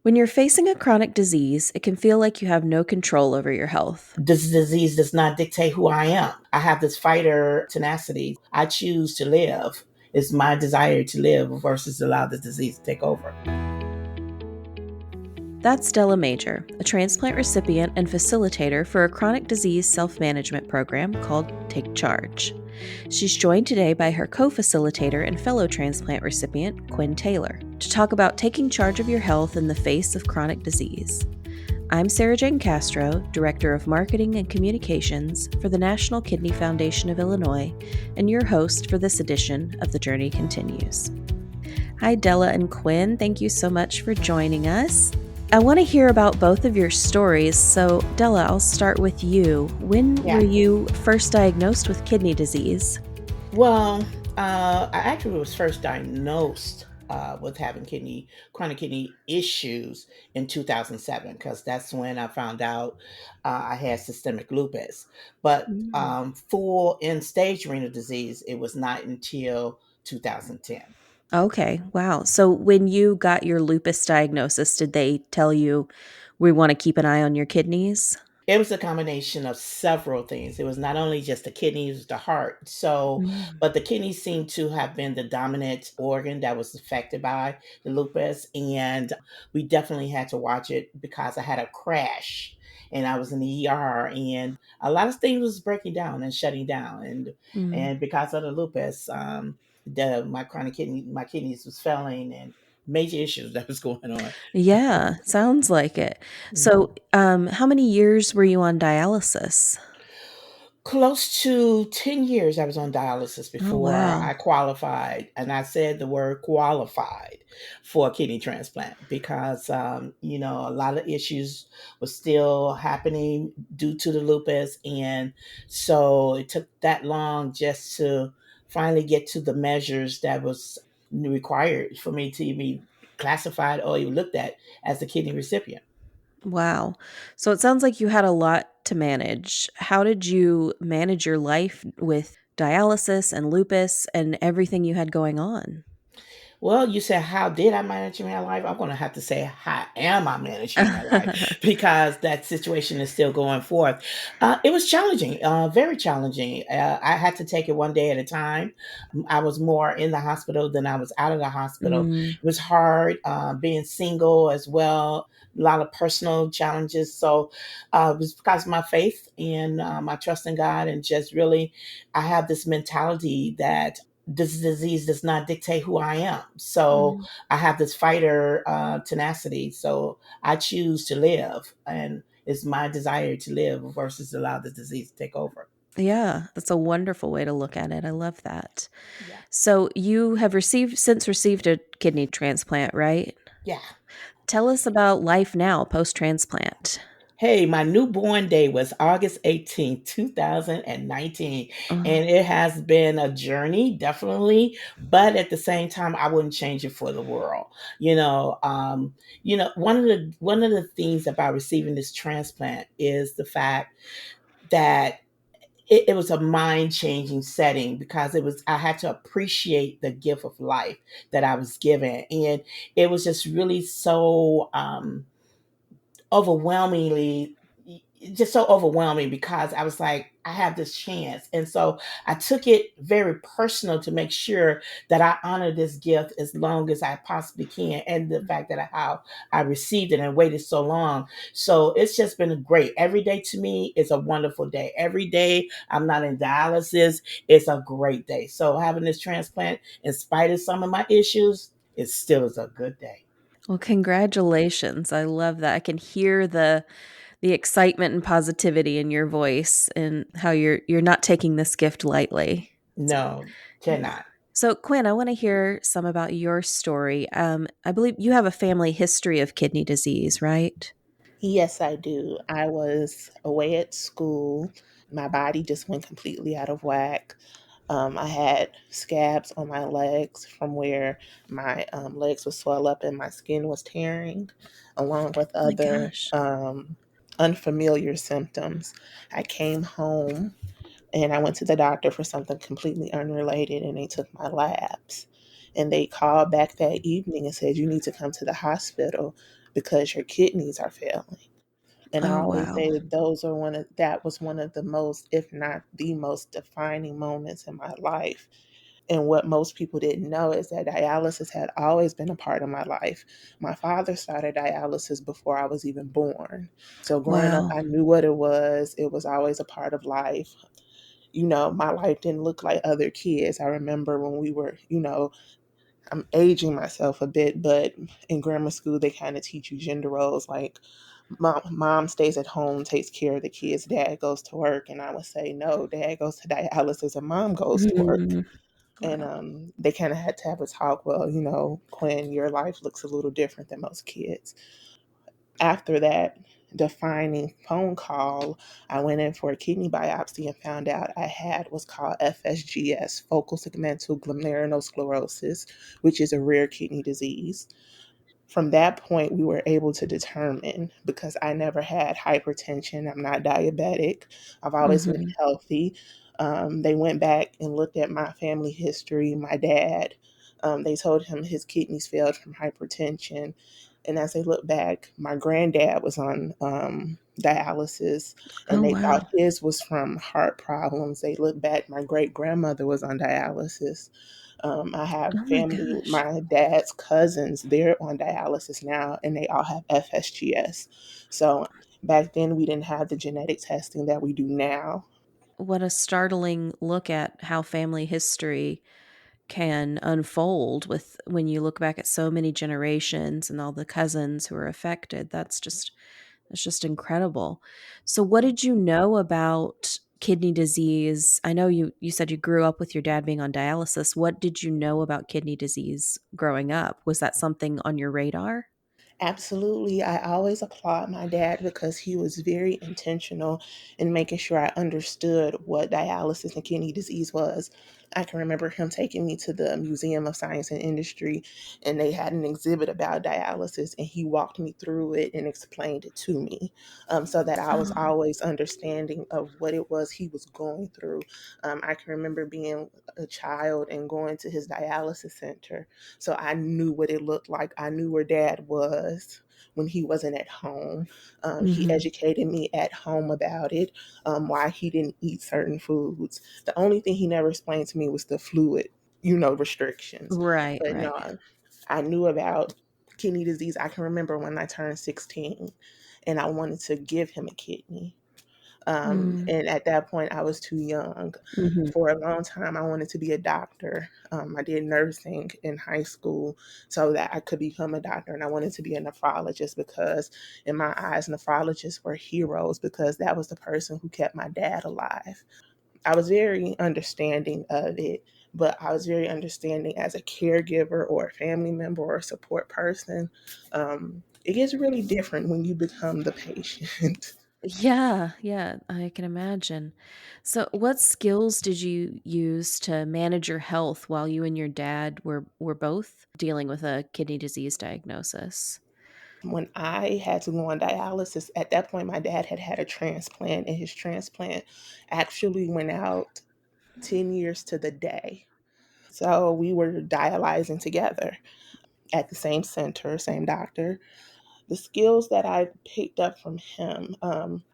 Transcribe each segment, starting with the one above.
When you're facing a chronic disease, it can feel like you have no control over your health. This disease does not dictate who I am. I have this fighter tenacity. I choose to live. It's my desire to live versus allow the disease to take over. That's Della Major, a transplant recipient and facilitator for a chronic disease self management program called Take Charge. She's joined today by her co facilitator and fellow transplant recipient, Quin Taylor, to talk about taking charge of your health in the face of chronic disease. I'm Sarah Jane Castro, Director of Marketing and Communications for the National Kidney Foundation of Illinois, and your host for this edition of The Journey Continues. Hi, Della and Quin. Thank you so much for joining us. I want to hear about both of your stories. So, Della, I'll start with you. When were Yeah. you first diagnosed with kidney disease? Well, I actually was first diagnosed with having chronic kidney issues in 2007 because that's when I found out I had systemic lupus. But Mm. full end stage renal disease, it was not until 2010. Okay, wow. So, when you got your lupus diagnosis, did they tell you we want to keep an eye on your kidneys? It was a combination of several things. It was not only just the kidneys, it was the heart. So, Mm. but the kidneys seem to have been the dominant organ that was affected by the lupus. And we definitely had to watch it because I had a crash and I was in the ER and a lot of things was breaking down and shutting down. Mm. And because of the lupus, my kidneys was failing and major issues that was going on. Yeah, sounds like it. So, how many years were you on dialysis? Close to 10 years I was on dialysis Oh, before wow. I qualified. And I said the word qualified for a kidney transplant because, a lot of issues were still happening due to the lupus. And so it took that long just to finally get to the measures that was required for me to be classified or even looked at as a kidney recipient. Wow. So it sounds like you had a lot to manage. How did you manage your life with dialysis and lupus and everything you had going on? Well, you said, how did I manage my life? I'm going to have to say, how am I managing my life? Because that situation is still going forth. It was challenging, very challenging. I had to take it one day at a time. I was more in the hospital than I was out of the hospital. Mm, It was hard being single as well, a lot of personal challenges. So it was because of my faith and my trust in God, and just really, I have this mentality that this disease does not dictate who I am. So mm. I have this fighter tenacity. So I choose to live, and it's my desire to live versus allow the disease to take over. Yeah, that's a wonderful way to look at it. I love that. Yeah. So you have received a kidney transplant, right? Yeah. Tell us about life now post transplant. Hey, my newborn day was August 18th, 2019. Oh, And it has been a journey, definitely. But at the same time, I wouldn't change it for the world. One of the things about receiving this transplant is the fact that it was a mind changing setting because I had to appreciate the gift of life that I was given. And it was just really so overwhelmingly just so overwhelming because I was like, I have this chance. And so I took it very personal to make sure that I honor this gift as long as I possibly can. And the fact that how I received it and waited so long. So it's just been great. Every day to me is a wonderful day. Every day I'm not in dialysis, it's a great day. So having this transplant, in spite of some of my issues, it still is a good day. well, congratulations. I love that. I can hear the excitement and positivity in your voice and how you're not taking this gift lightly. No, cannot. So, Quinn, I want to hear some about your story. I believe you have a family history of kidney disease, right? Yes, I do. I was away at school. My body just went completely out of whack. I had scabs on my legs from where my legs would swell up and my skin was tearing, along with Oh my other gosh. unfamiliar symptoms. I came home and I went to the doctor for something completely unrelated, and they took my labs. And they called back that evening and said, "You need to come to the hospital. because your kidneys are failing. And I Oh, always wow. say that was one of the most, if not the most defining moments in my life. And what most people didn't know is that dialysis had always been a part of my life. My father started dialysis before I was even born. So growing up, Wow. I knew what it was. It was always a part of life. My life didn't look like other kids. I remember when we were, I'm aging myself a bit, but in grammar school, they kind of teach you gender roles like mom stays at home, takes care of the kids, dad goes to work. And I would say, no, dad goes to dialysis and mom goes to work. Mhm. And Wow. they kind of had to have a talk. Well, Quinn, your life looks a little different than most kids. After that defining phone call, I went in for a kidney biopsy and found out I had what's called FSGS, focal segmental glomerulosclerosis, which is a rare kidney disease. From that point, we were able to determine, because I never had hypertension, I'm not diabetic, I've always been Mhm. healthy. They went back and looked at my family history. My dad, they told him his kidneys failed from hypertension. And as they look back, my granddad was on dialysis, and Oh, they thought wow. his was from heart problems. They looked back, my great grandmother was on dialysis. I have Oh my family, gosh. my dad's cousins, they're on dialysis now, and they all have FSGS. So back then, we didn't have the genetic testing that we do now. What a startling look at how family history can unfold with when you look back at so many generations and all the cousins who are affected. That's just incredible. So what did you know about kidney disease? I know you said you grew up with your dad being on dialysis. What did you know about kidney disease growing up? Was that something on your radar? Absolutely. I always applaud my dad because he was very intentional in making sure I understood what dialysis and kidney disease was. I can remember him taking me to the Museum of Science and Industry, and they had an exhibit about dialysis, and he walked me through it and explained it to me, so that I was Oh. always understanding of what it was he was going through. I can remember being a child and going to his dialysis center, so I knew what it looked like. I knew where dad was when he wasn't at home. He Mhm. educated me at home about it, why he didn't eat certain foods. The only thing he never explained to me was the fluid, restrictions. Right, But no, right. I knew about kidney disease. I can remember when I turned 16 and I wanted to give him a kidney. Mm. And at that point, I was too young. Mhm. For a long time, I wanted to be a doctor. I did nursing in high school so that I could become a doctor. And I wanted to be a nephrologist because, in my eyes, nephrologists were heroes because that was the person who kept my dad alive. I was very understanding of it, but I was very understanding as a caregiver or a family member or a support person. It gets really different when you become the patient. Yeah, yeah, I can imagine. So, what skills did you use to manage your health while you and your dad were both dealing with a kidney disease diagnosis? When I had to go on dialysis, at that point, my dad had had a transplant, and his transplant actually went out 10 years to the day. So we were dialyzing together at the same center, same doctor. The skills that I picked up from him,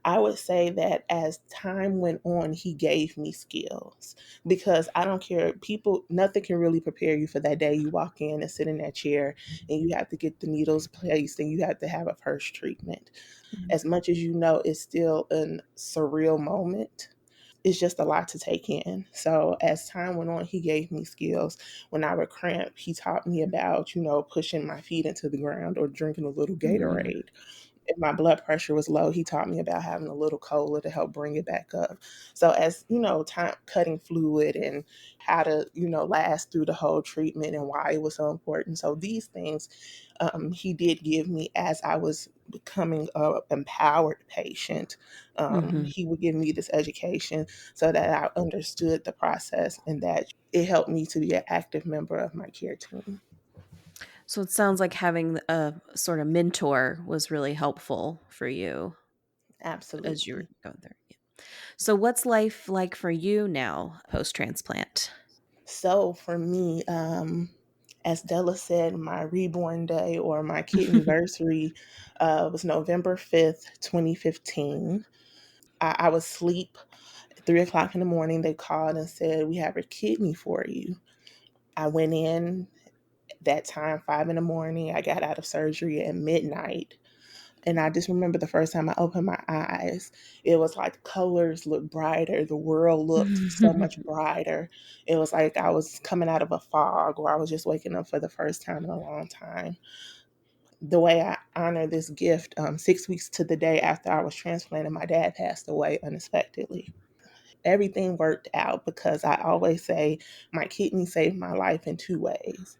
I would say that as time went on, he gave me skills because I don't care. People, nothing can really prepare you for that day. You walk in and sit in that chair, and you have to get the needles placed, and you have to have a first treatment. Mhm. As much as it's still a surreal moment. It's just a lot to take in. So as time went on, he gave me skills. When I would cramp, he taught me about, pushing my feet into the ground or drinking a little Mm, Gatorade. If my blood pressure was low, he taught me about having a little cola to help bring it back up. So as time cutting fluid and how to last through the whole treatment and why it was so important. So these things he did give me as I was becoming a empowered patient. mhm. He would give me this education so that I understood the process and that it helped me to be an active member of my care team. So it sounds like having a sort of mentor was really helpful for you as you were Absolutely. going through. Yeah. So what's life like for you now post transplant? So for me, As Della said, my reborn day or my kidneyversary was November 5th, 2015. I was asleep. 3 o'clock in the morning, they called and said, "We have a kidney for you." I went in that time, 5 in the morning. I got out of surgery at midnight. And I just remember the first time I opened my eyes, it was like colors looked brighter. The world looked so much brighter. It was like I was coming out of a fog, or I was just waking up for the first time in a long time. The way I honor this gift, 6 weeks to the day after I was transplanted, my dad passed away unexpectedly. Everything worked out because I always say my kidney saved my life in two ways.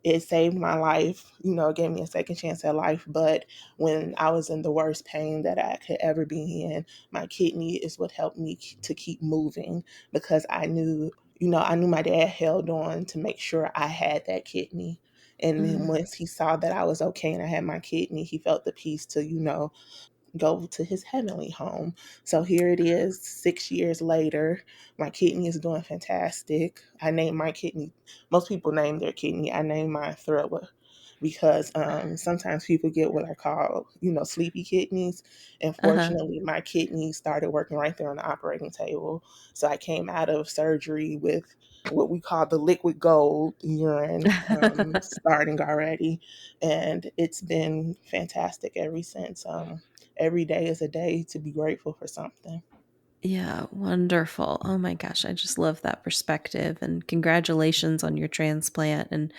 It saved my life, it gave me a second chance at life. But when I was in the worst pain that I could ever be in, my kidney is what helped me to keep moving, because I knew my dad held on to make sure I had that kidney. And then Mm. once he saw that I was okay and I had my kidney, he felt the peace to, go to his heavenly home. So here it is, 6 years later. My kidney is doing fantastic. I named my kidney, most people name their kidney. I named mine Thriller because sometimes people get what I call, sleepy kidneys. And Uh-huh. fortunately, my kidney started working right there on the operating table. So I came out of surgery with what we call the liquid gold urine starting already. And it's been fantastic ever since. Every day is a day to be grateful for something. Yeah, wonderful. Oh my gosh, I just love that perspective, and congratulations on your transplant. And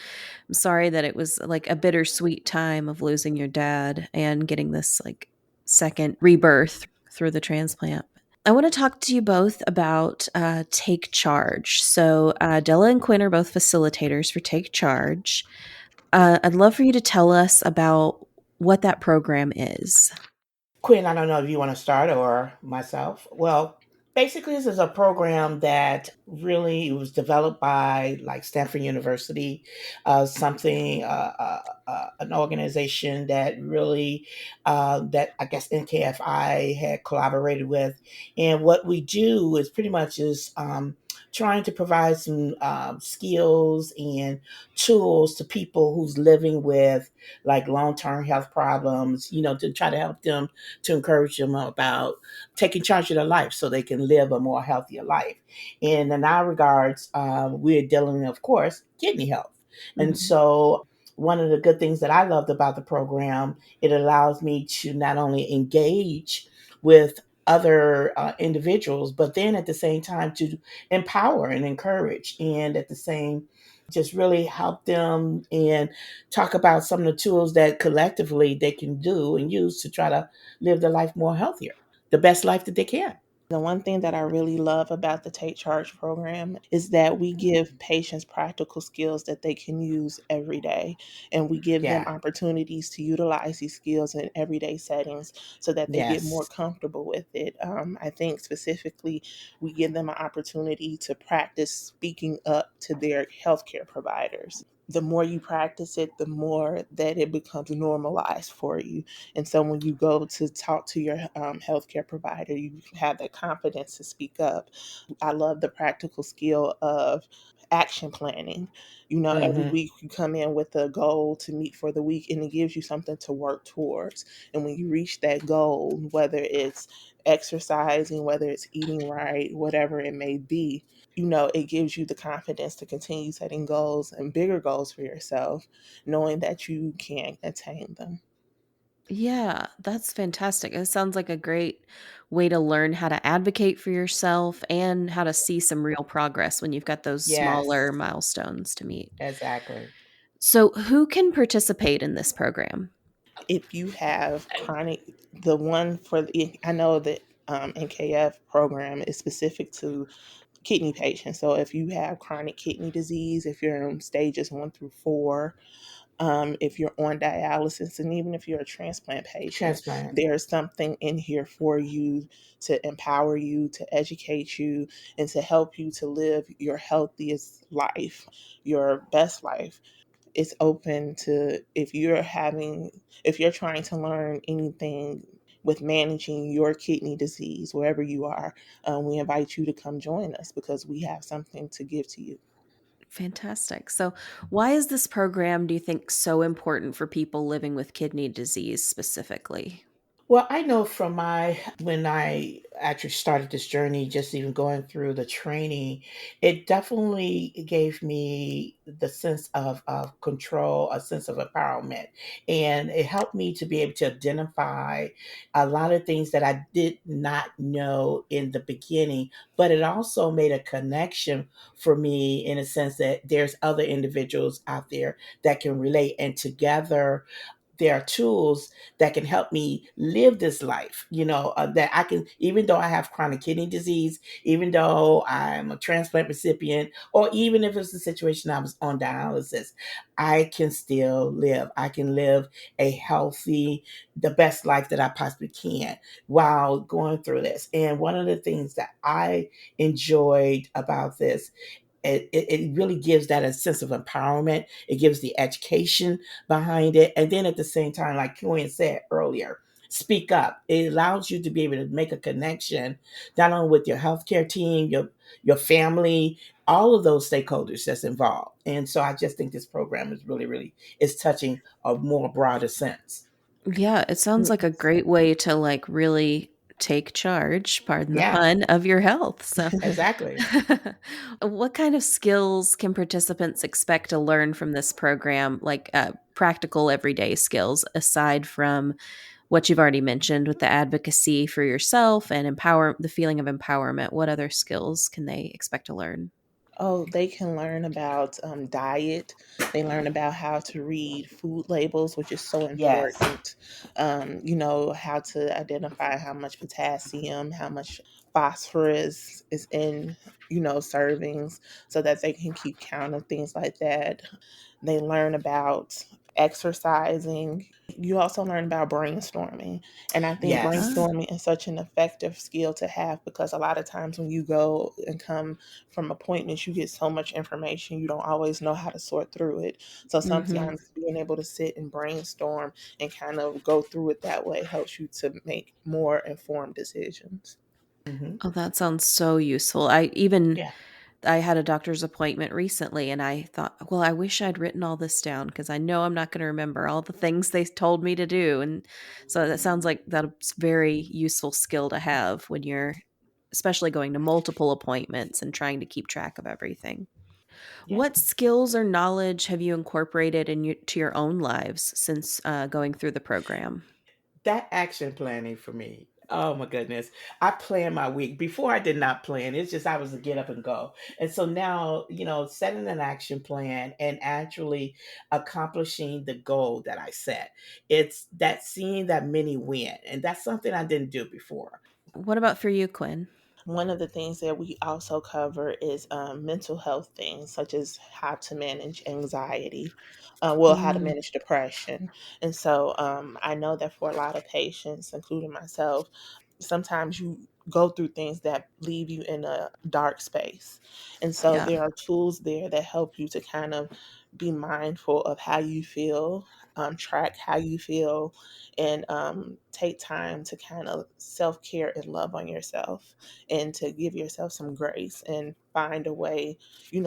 I'm sorry that it was like a bittersweet time of losing your dad and getting this like second rebirth through the transplant. I want to talk to you both about Take Charge. So, Della and Quinn are both facilitators for Take Charge. I'd love for you to tell us about what that program is. Quinn, I don't know if you want to start or myself. Well, basically, this is a program that really was developed by like Stanford University, an organization that really, that I guess NKFI had collaborated with. And what we do is pretty much is trying to provide some skills and tools to people who's living with like long-term health problems, to try to help them, to encourage them about taking charge of their life so they can live a more healthier life. And in our regards, we're dealing, of course, kidney health. And Mhm. so one of the good things that I loved about the program, it allows me to not only engage with other individuals, but then at the same time to empower and encourage, and at the same just really help them and talk about some of the tools that collectively they can do and use to try to live their life more healthier, the best life that they can. The one thing that I really love about the Take Charge program is that we give patients practical skills that they can use every day. And we give them Yeah. opportunities to utilize these skills in everyday settings so that they get more Yes. comfortable with it. I think specifically, we give them an opportunity to practice speaking up to their healthcare providers. The more you practice it, the more that it becomes normalized for you. And so when you go to talk to your healthcare provider, you have that confidence to speak up. I love the practical skill of action planning. Every Hmm. week you come in with a goal to meet for the week, and it gives you something to work towards. And when you reach that goal, whether it's exercising, whether it's eating right, whatever it may be, it gives you the confidence to continue setting goals and bigger goals for yourself, knowing that you can attain them. Yeah, that's fantastic. It sounds like a great way to learn how to advocate for yourself and how to see some real progress when you've got those Yes, smaller milestones to meet. exactly. So, who can participate in this program? If you have chronic, the one for the, I know that NKF program is specific to kidney patients. So if you have chronic kidney disease, if you're in stages 1 through 4, if you're on dialysis, and even if you're a transplant patient, Transplant. there's something in here for you to empower you, to educate you, and to help you to live your healthiest life, your best life. It's open to, if you're trying to learn anything with managing your kidney disease wherever you are, we invite you to come join us because we have something to give to you. Fantastic. So, why is this program, do you think, so important for people living with kidney disease specifically? Well, I know from my when I actually started this journey, just even going through the training, it definitely gave me the sense of control, a sense of empowerment. And it helped me to be able to identify a lot of things that I did not know in the beginning, but it also made a connection for me in a sense that there's other individuals out there that can relate. And together there are tools that can help me live this life, that I can, even though I have chronic kidney disease, even though I'm a transplant recipient, or even if it's a situation I was on dialysis, I can still live. I can live a healthy, the best life that I possibly can while going through this. And one of the things that I enjoyed about this, it really gives that a sense of empowerment. It gives the education behind it. And then at the same time, like Quinn said earlier, speak up. It allows you to be able to make a connection, not only with your healthcare team, your family, all of those stakeholders that's involved. And so I just think this program is really, really is touching a more broader sense. Yeah, it sounds like a great way to like really take charge, pardon the Yeah, pun, of your health. So, exactly. what kind of skills can participants expect to learn from this program, like practical everyday skills, aside from what you've already mentioned with the advocacy for yourself and the feeling of empowerment? What other skills can they expect to learn? Oh, they can learn about diet. They learn about how to read food labels, which is so Yes. important. How to identify how much potassium, how much phosphorus is in, servings so that they can keep count of things like that. They learn about exercising. You also learn about brainstorming. And I think Yes. Ah, brainstorming is such an effective skill to have because a lot of times when you go and come from appointments, you get so much information, you don't always know how to sort through it. So mhm. sometimes being able to sit and brainstorm and kind of go through it that way helps you to make more informed decisions. Hmm. Oh, that sounds so useful. Yeah. I had a doctor's appointment recently and I thought, well, I wish I'd written all this down because I know I'm not going to remember all the things they told me to do. And so that sounds like that's very useful skill to have when you're especially going to multiple appointments and trying to keep track of everything. Yeah. What skills or knowledge have you incorporated to your own lives since going through the program? That action planning for me. Oh my goodness. I plan my week. Before I did not plan. It's just I was a get up and go. And so now, setting an action plan and actually accomplishing the goal that I set. It's that seeing that mini win. And that's something I didn't do before. What about for you, Quinn? One of the things that we also cover is mental health things, such as how to manage anxiety, how to Mm, manage depression. And so I know that for a lot of patients, including myself, sometimes you go through things that leave you in a dark space. And so yeah. there are tools there that help you to kind of be mindful of how you feel, track how you feel, and take time to kind of self care and love on yourself and to give yourself some grace and find a way,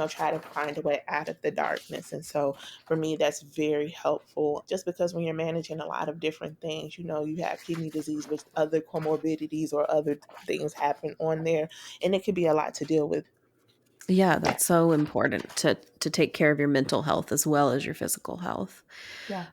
try to find a way out of the darkness. And so for me, that's very helpful just because when you're managing a lot of different things, you have kidney disease with other comorbidities or other things happen on there, and it could be a lot to deal with. Yeah, that's so important to take care of your mental health as well as your physical health. Yeah.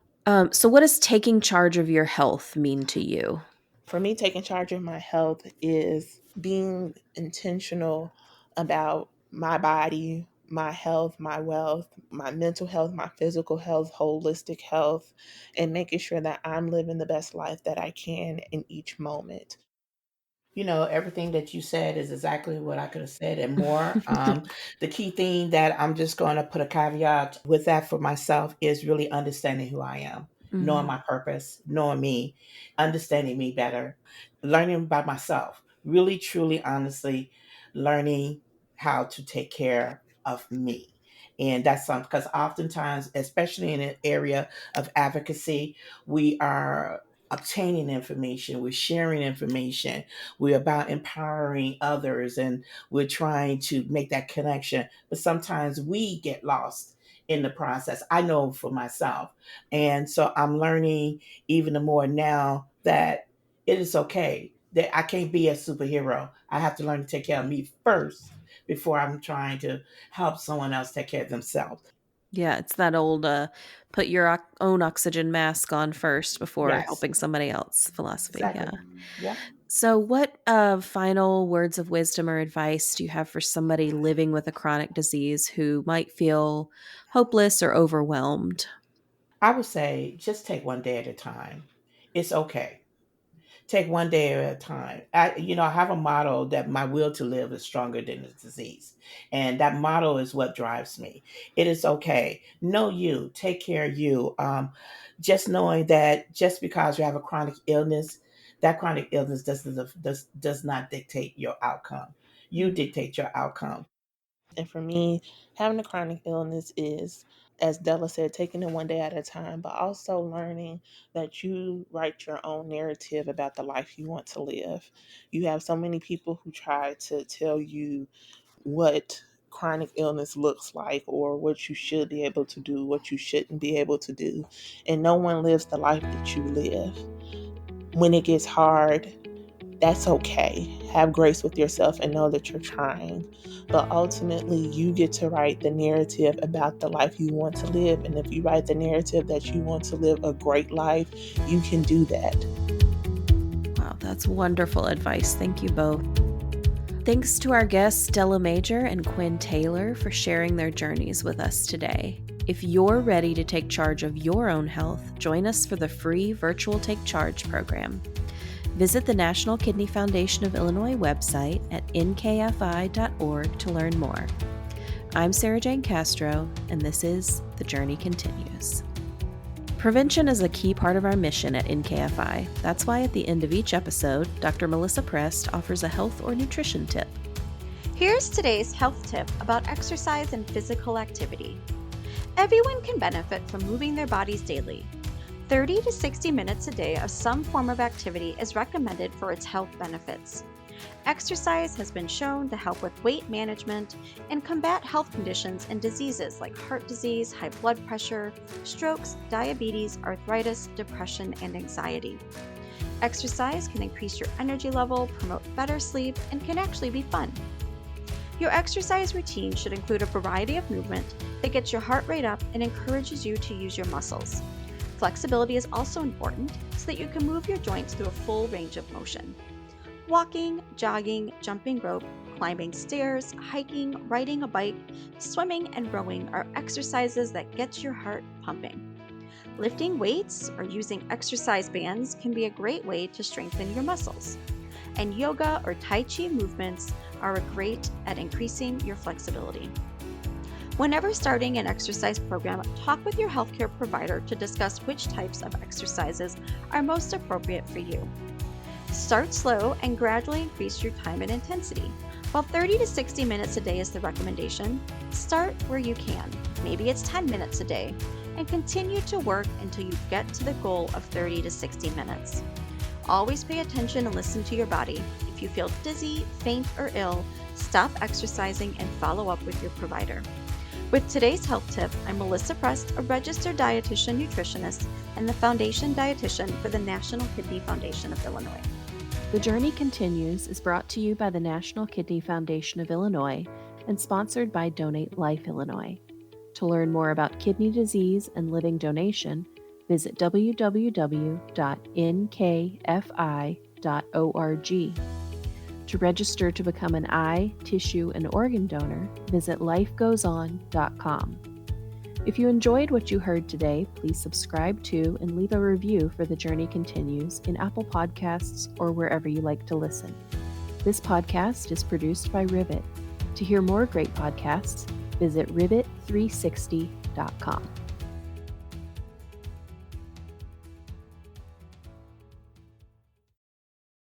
So what does taking charge of your health mean to you? For me, taking charge of my health is being intentional about my body, my health, my wealth, my mental health, my physical health, holistic health, and making sure that I'm living the best life that I can in each moment. Everything that you said is exactly what I could have said and more. The key thing that I'm just going to put a caveat with that for myself is really understanding who I am, knowing Mhm. my purpose, knowing me, understanding me better, learning about myself, really, truly, honestly, learning how to take care of me. And that's something because oftentimes, especially in an area of advocacy, we are obtaining information, we're sharing information, we're about empowering others, and we're trying to make that connection. But sometimes we get lost in the process. I know for myself. And so I'm learning even more now that it is okay that I can't be a superhero. I have to learn to take care of me first before I'm trying to help someone else take care of themselves. Yeah, it's that old put your own oxygen mask on first before Yes, helping somebody else philosophy. Yeah. exactly. Yep. So, what final words of wisdom or advice do you have for somebody living with a chronic disease who might feel hopeless or overwhelmed? I would say just take one day at a time. It's okay. Take one day at a time. I have a motto that my will to live is stronger than the disease. And that motto is what drives me. It is okay. Know you, take care of you. Just knowing that just because you have a chronic illness, that chronic illness does not dictate your outcome. You dictate your outcome. And for me, having a chronic illness is, as Della said, taking it one day at a time, but also learning that you write your own narrative about the life you want to live. You have so many people who try to tell you what chronic illness looks like or what you should be able to do, what you shouldn't be able to do. And no one lives the life that you live. When it gets hard, that's okay. Have grace with yourself and know that you're trying. But ultimately, you get to write the narrative about the life you want to live. And if you write the narrative that you want to live a great life, you can do that. Wow, that's wonderful advice. Thank you both. Thanks to our guests, Della Major and Quin Taylor, for sharing their journeys with us today. If you're ready to take charge of your own health, join us for the free virtual Take Charge program. Visit the National Kidney Foundation of Illinois website at nkfi.org to learn more. I'm Sarah Jane Castro, and this is The Journey Continues. Prevention is a key part of our mission at NKFI. That's why at the end of each episode, Dr. Melissa Prest offers a health or nutrition tip. Here's today's health tip about exercise and physical activity. Everyone can benefit from moving their bodies daily. 30 to 60 minutes a day of some form of activity is recommended for its health benefits. Exercise has been shown to help with weight management and combat health conditions and diseases like heart disease, high blood pressure, strokes, diabetes, arthritis, depression, and anxiety. Exercise can increase your energy level, promote better sleep, and can actually be fun. Your exercise routine should include a variety of movement that gets your heart rate up and encourages you to use your muscles. Flexibility is also important so that you can move your joints through a full range of motion. Walking, jogging, jumping rope, climbing stairs, hiking, riding a bike, swimming, and rowing are exercises that get your heart pumping. Lifting weights or using exercise bands can be a great way to strengthen your muscles. And yoga or Tai Chi movements are great at increasing your flexibility. Whenever starting an exercise program, talk with your healthcare provider to discuss which types of exercises are most appropriate for you. Start slow and gradually increase your time and intensity. While 30 to 60 minutes a day is the recommendation, start where you can. Maybe it's 10 minutes a day, and continue to work until you get to the goal of 30 to 60 minutes. Always pay attention and listen to your body. If you feel dizzy, faint, or ill, stop exercising and follow up with your provider. With today's health tip, I'm Melissa Prest, a registered dietitian nutritionist and the foundation dietitian for the National Kidney Foundation of Illinois. The Journey Continues is brought to you by the National Kidney Foundation of Illinois and sponsored by Donate Life Illinois. To learn more about kidney disease and living donation, visit www.nkfi.org. To register to become an eye, tissue, and organ donor, visit lifegoeson.com. If you enjoyed what you heard today, please subscribe to and leave a review for The Journey Continues in Apple Podcasts or wherever you like to listen. This podcast is produced by Rivet. To hear more great podcasts, visit rivet360.com.